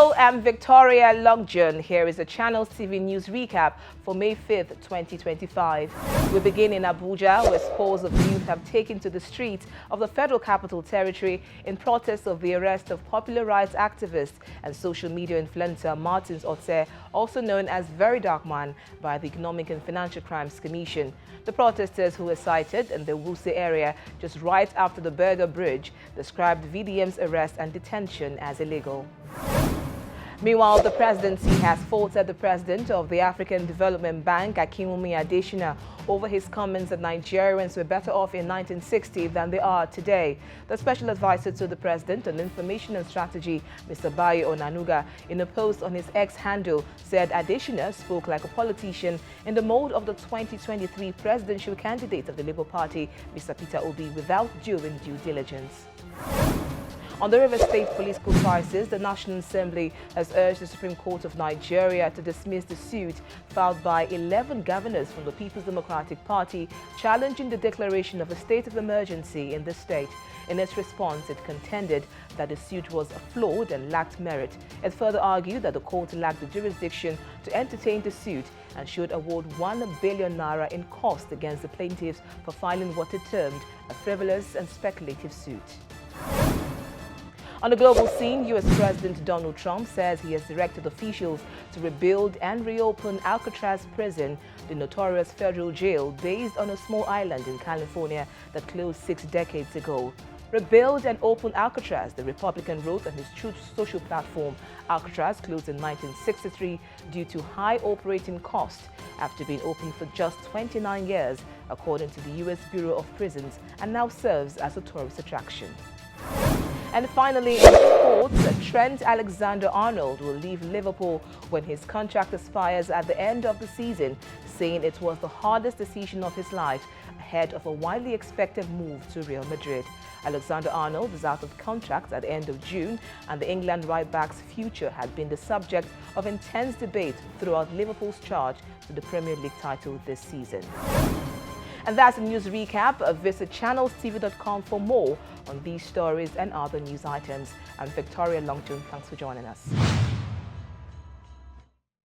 Hello, I'm Victoria Longjohn. Here is a Channels TV News recap for May 5th, 2025. We begin in Abuja, where scores of youth have taken to the streets of the Federal Capital Territory in protest of the arrest of popular rights activist and social media influencer Martins Otse, also known as Very Dark Man, by the Economic and Financial Crimes Commission. The protesters, who were cited in the Wuse area just right after the Berger Bridge, described VDM's arrest and detention as illegal. Meanwhile, the presidency has faulted the president of the African Development Bank, Akinwumi Adesina, over his comments that Nigerians were better off in 1960 than they are today. The special advisor to the president on information and strategy, Mr. Bayo Onanuga, in a post on his X handle, said Adesina spoke like a politician in the mold of the 2023 presidential candidate of the Labour Party, Mr. Peter Obi, without doing due diligence. On the River State political crisis, the National Assembly has urged the Supreme Court of Nigeria to dismiss the suit filed by 11 governors from the People's Democratic Party challenging the declaration of a state of emergency in the state. In its response, it contended that the suit was flawed and lacked merit. It further argued that the court lacked the jurisdiction to entertain the suit and should award 1 billion naira in cost against the plaintiffs for filing what it termed a frivolous and speculative suit. On the global scene, U.S. President Donald Trump says he has directed officials to rebuild and reopen Alcatraz prison, the notorious federal jail based on a small island in California that closed 6 decades ago. Rebuild and open Alcatraz, the Republican wrote on his Truth Social platform. Alcatraz closed in 1963 due to high operating costs after being open for just 29 years, according to the U.S. Bureau of Prisons, and now serves as a tourist attraction. And finally, in sports, Trent Alexander-Arnold will leave Liverpool when his contract expires at the end of the season, saying it was the hardest decision of his life ahead of a widely expected move to Real Madrid. Alexander-Arnold is out of contract at the end of June, and the England right-back's future had been the subject of intense debate throughout Liverpool's charge to the Premier League title this season. And that's the news recap. Visit channelstv.com for more on these stories and other news items. I'm Victoria Longjohn. Thanks for joining us.